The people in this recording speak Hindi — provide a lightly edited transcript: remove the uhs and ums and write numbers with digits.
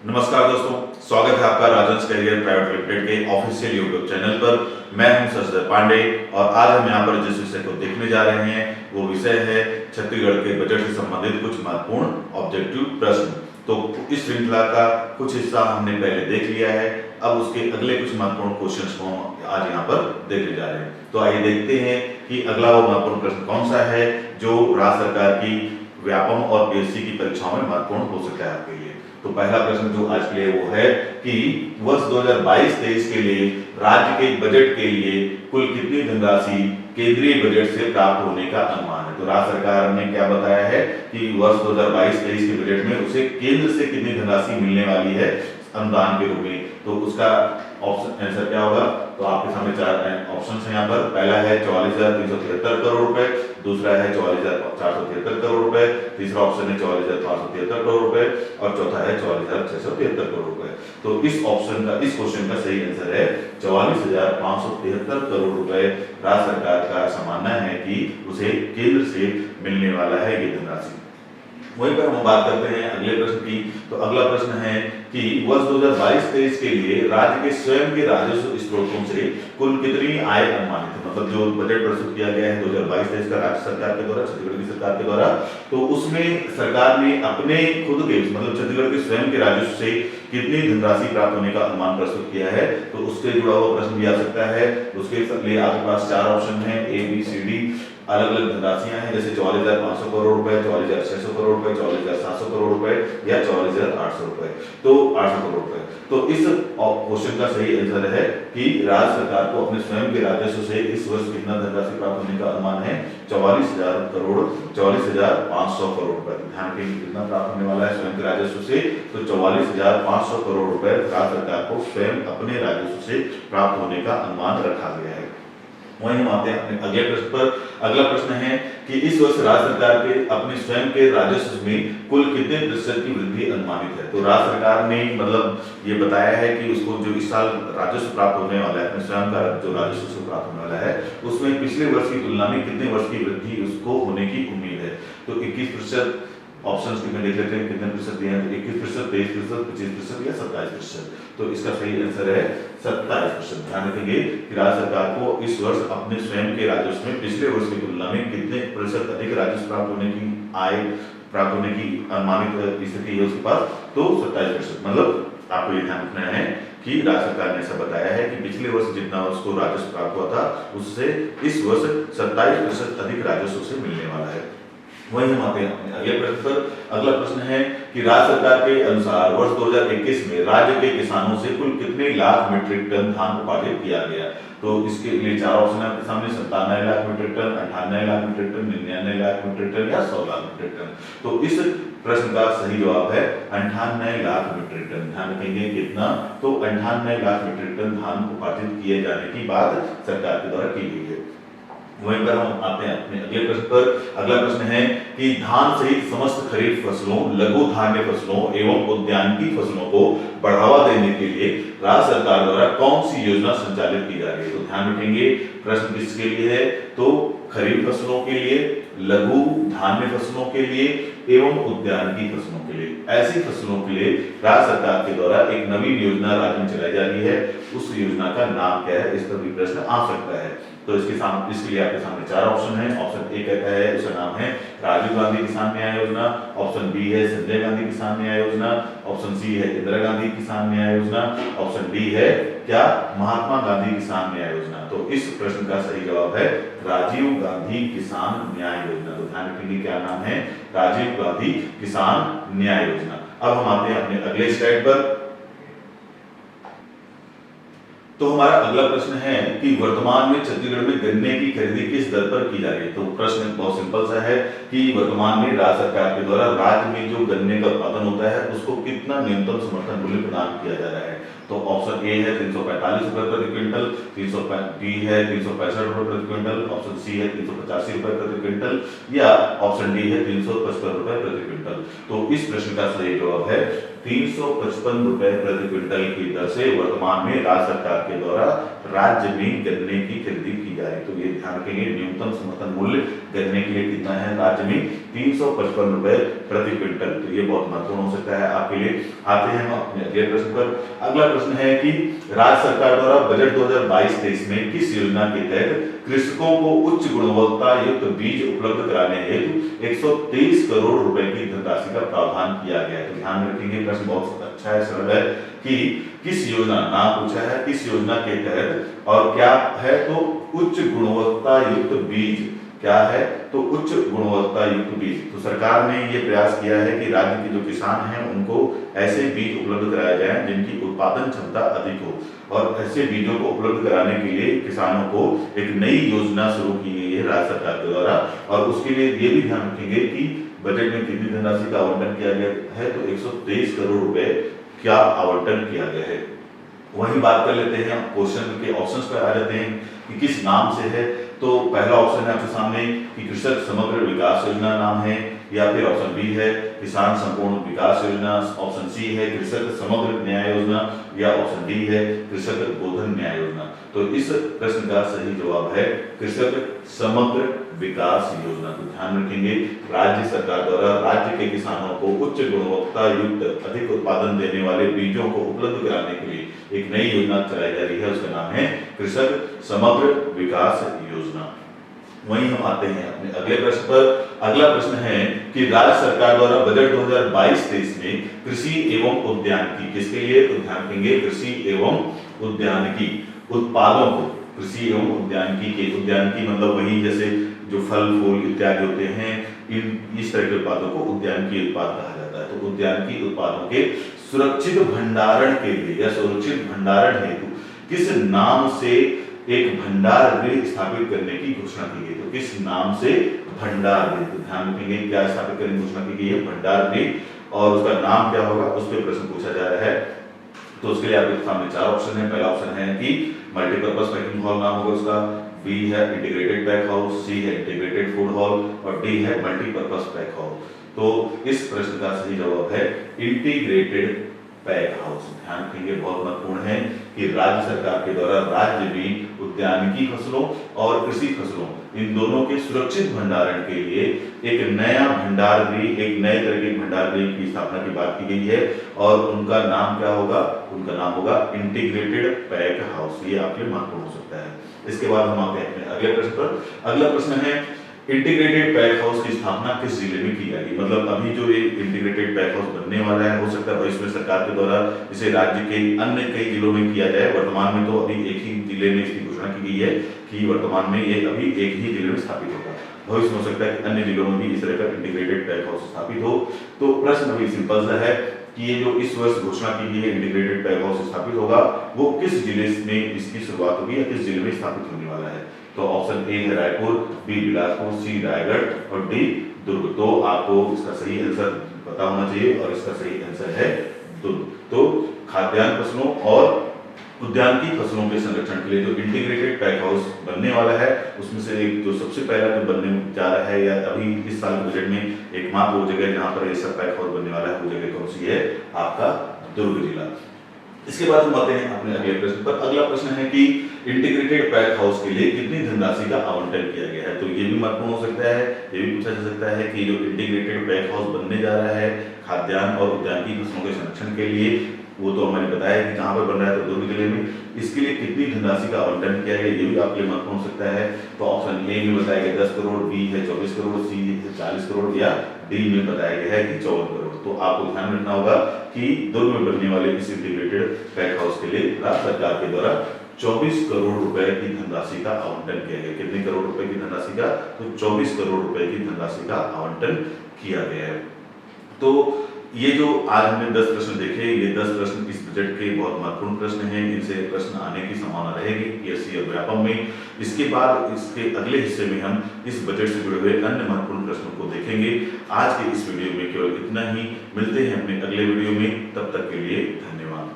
नमस्कार दोस्तों, स्वागत है आपका राजंस करियर प्राइवेट लिमिटेड के ऑफिशियल यूट्यूब चैनल पर। मैं हूं शशिधर पांडे और आज हम यहां पर जिस विषय को देखने जा रहे हैं वो विषय है छत्तीसगढ़ के बजट से संबंधित कुछ महत्वपूर्ण ऑब्जेक्टिव प्रश्न। तो इस श्रृंखला का कुछ हिस्सा हमने पहले देख लिया है, अब उसके अगले कुछ महत्वपूर्ण क्वेश्चंस को हम आज यहाँ पर देखने जा रहे हैं। तो आइए देखते हैं कि अगला वो महत्वपूर्ण प्रश्न कौन सा है जो राज्य सरकार की व्यापम और पीएससी की परीक्षाओं में महत्वपूर्ण हो सकता है आपके लिए। तो पहला प्रश्न जो आज के लिए वो है कि वर्ष 2022-23 के लिए राज्य के बजट के लिए कुल कितनी धनराशि केंद्रीय बजट से प्राप्त होने का अनुमान है। तो राज्य सरकार ने क्या बताया है कि वर्ष 2022-23 के बजट में उसे केंद्र से कितनी धनराशि मिलने वाली है अनुदान के रूप में। तो उसका ऑप्शन आंसर क्या होगा, तो आपके सामने चार ऑप्शन है यहाँ पर। पहला है 44,373 करोड़ रुपए, दूसरा है 44,473 करोड़ रुपए, तीसरा ऑप्शन है 44,573 करोड़ रुपए और चौथा है 44,673 करोड़ रुपए। तो इस ऑप्शन का, इस क्वेश्चन का सही आंसर है 44,573 करोड़ रुपए। राज्य सरकार का मानना है कि उसे केंद्र से मिलने वाला है ये धनराशि। वहीं पर हम बात करते हैं अगले प्रश्न की। तो अगला प्रश्न है कि वर्ष 2022-23 के लिए राज्य के स्वयं के राजस्व स्रोतों से कुल कितनी आय अनुमानित है। मतलब जो बजट प्रस्तुत किया गया है 2022-23 का राज्य सरकार के द्वारा, छत्तीसगढ़ की सरकार के द्वारा, तो उसमें सरकार ने अपने खुद के मतलब छत्तीसगढ़ के स्वयं के राजस्व से कितनी धनराशि प्राप्त होने का अनुमान प्रस्तुत किया है। तो उससे जुड़ा हुआ प्रश्न भी आ सकता है। उसके लिए आपके पास चार ऑप्शन है, ए बी सी डी। अलग अलग धनराशियां हैं जैसे 44,500 करोड़ रुपए, 44,600 करोड़ रुपए, 44,700 करोड़ रुपए या 44,800 रुपए, तो 800 करोड़ रुपए। तो इस क्वेश्चन का सही आंसर है कि राज्य सरकार को अपने स्वयं के राजस्व से इस वर्ष कितना धनराशि प्राप्त होने का अनुमान है 44,000 करोड़, 44,500 करोड़ रुपए। ध्यान रखिए कितना प्राप्त होने वाला है स्वयं के राजस्व से, तो 44,500 करोड़ रुपए राज्य सरकार को स्वयं अपने राजस्व से प्राप्त होने का अनुमान रखा गया है। वहीं हम आते हैं अपने अगले प्रश्न पर। अगला प्रश्न है कि इस वर्ष राज्य सरकार के अपने स्वयं के राजस्व में कुल कितने प्रतिशत की वृद्धि अनुमानित है। तो राज्य सरकार ने मतलब ये बताया है कि उसको जो इस साल राजस्व प्राप्त होने वाला है, अपने स्वयं का जो राजस्व प्राप्त होने वाला है, उसमें पिछले वर्ष की तुलना में कितने वर्ष की वृद्धि उसको होने की उम्मीद है। तो 21%। ऑप्शंस में देख लेते हैं कितने प्रतिशत दिए हैं, 21%, 23%, 25% या 27%। तो इसका सही आंसर है 27%। ध्यान रखेंगे कि राज्य सरकार को इस वर्ष अपने स्वयं के राजस्व में पिछले वर्ष की तुलना में कितने प्रतिशत अधिक राजस्व प्राप्त होने की आय प्राप्त होने की अनुमानित स्थिति है उसके पास, तो 27%। मतलब आपको ये ध्यान रखना है कि राज्य सरकार ने ऐसा बताया है कि पिछले वर्ष जितना उसको राजस्व प्राप्त हुआ था उससे इस वर्ष 27% अधिक राजस्व से मिलने वाला है। वहीं हम आते हैं अपने अगले प्रश्न पर। अगला प्रश्न है कि राज्य सरकार के अनुसार वर्ष 2021 में राज्य के किसानों से कुल कितने लाख मीट्रिक टन धान उत्पादित किया गया। तो इसके लिए चार ऑप्शन है आपके सामने, 97 lakh metric ton, 98 lakh metric ton, 99 lakh metric ton या 100 लाख मीट्रिक टन। तो इस प्रश्न का सही जवाब है 98 लाख मीट्रिक टन। ध्यान रखेंगे कितना, तो 98 लाख मीट्रिक टन धान उत्पादित किए जाने की बात सरकार के द्वारा की गई है। वहीं पर हम आते हैं अपने अगले प्रश्न पर। अगला प्रश्न है कि धान सहित समस्त खरीफ फसलों, लघु धान्य फसलों एवं उद्यानिकी फसलों को बढ़ावा देने के लिए राज्य सरकार द्वारा कौन सी योजना संचालित की जा रही है। तो ध्यान रखेंगे प्रश्न किसके लिए है, तो खरीफ फसलों के लिए, लघु धान्य फसलों के लिए एवं उद्यानिकी फसलों के लिए। ऐसी फसलों के लिए राज्य सरकार के द्वारा एक नवीन योजना राज्य में चलाई जा रही है। उस योजना का नाम क्या है, इस पर भी प्रश्न आ सकता है। तो इसके लिए आपके सामने चार ऑप्शन है। ऑप्शन ए कहता है, उसका नाम है राजीव गांधी किसान न्याय योजना। ऑप्शन बी है संजय गांधी किसान न्याय योजना। ऑप्शन सी है इंदिरा गांधी किसान न्याय योजना। ऑप्शन डी है क्या महात्मा गांधी किसान न्याय योजना। तो इस प्रश्न का सही जवाब है राजीव गांधी किसान न्याय योजना। तो ध्यान रखिए क्या नाम है, राजीव गांधी किसान न्याय योजना। अब हम आते हैं अपने अगले स्लाइड पर। तो हमारा अगला प्रश्न है कि वर्तमान में छत्तीसगढ़ में गन्ने की खरीदी किस दर पर की जा रही है। तो प्रश्न बहुत सिंपल सा है कि वर्तमान में राज्य सरकार के द्वारा राज्य में जो गन्ने का उत्पादन होता है उसको कितना न्यूनतम समर्थन मूल्य प्रदान किया जा रहा है। तो ऑप्शन ए है 345 रुपए प्रति क्विंटल, बी है 365 रुपए प्रति क्विंटल, ऑप्शन सी है 385 रुपए प्रति क्विंटल या ऑप्शन डी है 355 रुपए प्रति क्विंटल। तो इस प्रश्न का सही जवाब है 355 रुपए प्रति क्विंटल की दर से वर्तमान में राज्य सरकार के द्वारा राज्य में गन्ने की खरीदी की जा रही है। तो ये ध्यान रखेंगे न्यूनतम समर्थन मूल्य गन्ने के लिए कितना है राज्य में 355 रुपए प्रति क्विंटल। तो ये बहुत महत्वपूर्ण हो सकता है आपके लिए। आते हैं हम अपने अगले प्रश्न पर। अगला प्रश्न है कि राज्य सरकार द्वारा बजट 2022-23 में किस योजना के तहत कृषकों को उच्च गुणवत्ता युक्त बीज उपलब्ध कराने हेतु 123 करोड़ रुपए की धनराशि का प्रावधान किया गया है। तो ध्यान रखेंगे, प्रश्न बहुत अच्छा है, सरल है कि किस योजना, नाम पूछा है किस योजना के तहत और क्या है, तो उच्च गुणवत्ता युक्त बीज। क्या है, तो उच्च गुणवत्ता युक्त बीज। तो सरकार ने ये प्रयास किया है कि राज्य के जो किसान हैं उनको ऐसे बीज उपलब्ध कराए जाएं जिनकी उत्पादन क्षमता अधिक हो, और ऐसे बीजों को उपलब्ध कराने के लिए किसानों को एक नई योजना शुरू की गई है राज्य सरकार के द्वारा। और उसके लिए ये भी ध्यान रखेंगे कि बजट में कितनी धनराशि का आवंटन किया गया है, तो 123 करोड़ रुपए क्या आवंटन किया गया है। वही बात कर लेते हैं, क्वेश्चन के ऑप्शंस पर आ जाते हैं कि किस नाम से है। तो पहला ऑप्शन है आपके सामने कि कृषक समग्र विकास योजना नाम है, या फिर ऑप्शन बी है किसान संपूर्ण विकास योजना, ऑप्शन सी है कृषक समग्र न्याय योजना, या ऑप्शन डी है कृषक गोधन न्याय योजना। तो इस प्रश्न का सही जवाब है कृषक समग्र विकास योजना। तो ध्यान रखेंगे, राज्य सरकार द्वारा राज्य के किसानों को उच्च गुणवत्ता युक्त अधिक उत्पादन देने वाले बीजों को उपलब्ध कराने के लिए एक नई योजना चलाई जा रही है, उसका नाम है कृषक समग्र विकास योजना। वहीं हम आते हैं अपने अगले प्रश्न पर। अगला प्रश्न है कि राज्य सरकार द्वारा बजट 2022-23 में कृषि एवं उद्यानिकी, किसके लिए, तो ध्यान रखेंगे कृषि एवं उद्यानिकी उत्पादों को, कृषि एवं उद्यानिकी के, उद्यानिकी मतलब वही जैसे जो फल फूल इत्यादि होते हैं, इस तरह के उत्पादों को उद्यानिकी उत्पाद कहा जाता है। तो उद्यानिकी उत्पादों के सुरक्षित भंडारण के लिए या सुरक्षित भंडारण हेतु किस नाम से एक भंडार गृह स्थापित करने की घोषणा की गई। तो किस नाम से भंडार गृह, तो ध्यान रखेंगे क्या स्थापित करने की घोषणा की गई है, भंडार गृह, और उसका नाम क्या होगा उस पर प्रश्न पूछा जा रहा है। तो उसके लिए आपके सामने चार ऑप्शन है। पहला ऑप्शन है कि मल्टीपर्पज पैकिंग हॉल नाम होगा उसका, बी है इंटीग्रेटेड पैक हाउस, सी है इंटीग्रेटेड फूड हॉल, और डी है मल्टीपर्पज पैक हाउस। तो इस प्रश्न का सही जवाब है इंटीग्रेटेड पैक हाउस। ध्यान रखेंगे, बहुत महत्वपूर्ण है कि राज्य सरकार के द्वारा राज्य में उद्यानिकी फसलों और कृषि फसलों इन दोनों के सुरक्षित भंडारण के लिए एक नया भंडार गृह, एक नए तरह के भंडार गृह की स्थापना की बात की गई है, और उनका नाम क्या होगा, उनका नाम होगा इंटीग्रेटेड पैक हाउस। ये आपके लिए महत्वपूर्ण हो सकता है। इसके बाद हम आते हैं अगले प्रश्न पर। अगला प्रश्न है इंटीग्रेटेड पैक हाउस की स्थापना किस जिले में की जाएगी। मतलब अभी जो ये इंटीग्रेटेड पैक हाउस बनने वाला है, हो सकता है भविष्य में सरकार के द्वारा इसे राज्य के अन्य कई जिलों में किया जाए। वर्तमान में तो अभी एक ही जिले में इसकी घोषणा की गई है कि वर्तमान में ये अभी एक ही जिले में स्थापित होगा। भविष्य में हो सकता है कि अन्य जिलों में भी इस तरह का इंटीग्रेटेड पैक हाउस स्थापित हो। तो प्रश्न अभी सिंपल सा है कि ये जो इस वर्ष घोषणा की गई है इंटीग्रेटेड पैक हाउस स्थापित होगा, वो किस जिले में इसकी शुरुआत होगी या किस जिले में स्थापित होने वाला है। तो ऑप्शन ए है रायपुर, बी बिलासपुर, सी रायगढ़ और डी दुर्ग। तो आपको इसका सही आंसर पता होना चाहिए और इसका सही आंसर है दुर्ग। तो खाद्यान्न फसलों और उद्यानिकी फसलों के संरक्षण के लिए जो इंटीग्रेटेड पैक हाउस बनने वाला है, उसमें से एक जो सबसे पहला जो बनने जा रहा है या अभी इस साल के बजट में एकमात्र वो जगह जहां पर ऐसा पैक हाउस बनने वाला है, वो जगह कौन सी है, आपका दुर्ग जिला। इसके बाद हम आते हैं अपने अगले प्रश्न पर। अगला प्रश्न है कि इंटीग्रेटेड पैक हाउस के लिए कितनी धनराशि का आवंटन किया गया है। तो ये भी महत्वपूर्ण हो सकता है, ये भी पूछा जा सकता है कि जो इंटीग्रेटेड पैक हाउस बनने जा रहा है खाद्यान्न और उद्यानिकी फसलों के संरक्षण के लिए, वो तो मैंने बताया कि कहां पर बन रहा है, तो दुर्ग जिले में। इसके लिए कितनी धनराशि का आवंटन किया गया, ये भी आपके लिए महत्वपूर्ण हो सकता है। तो ऑप्शन ए में बताया गया 10 करोड़, बी है 24 करोड़, सी है 40 करोड़, या डी में बताया गया है कि 54 करोड़। तो आपको ध्यान रखना होगा कि दुर्ग में बनने वाले इस इंटीग्रेटेड पैक हाउस के लिए राज्य सरकार के द्वारा 24 करोड़ रुपए की धनराशि का आवंटन किया गया। कितने करोड़ रुपए की धनराशि का, तो 24 करोड़ रुपए की धनराशि का आवंटन किया गया है। तो ये जो आज हमने 10 प्रश्न देखे, ये 10 प्रश्न इस बजट के बहुत महत्वपूर्ण प्रश्न हैं। इनसे प्रश्न आने की संभावना रहेगी पीएससी और व्यापम में। इसके बाद इसके अगले हिस्से में हम इस बजट से जुड़े हुए अन्य महत्वपूर्ण प्रश्नों को देखेंगे। आज के इस वीडियो में केवल इतना ही, मिलते हैं अपने अगले वीडियो में, तब तक के लिए धन्यवाद।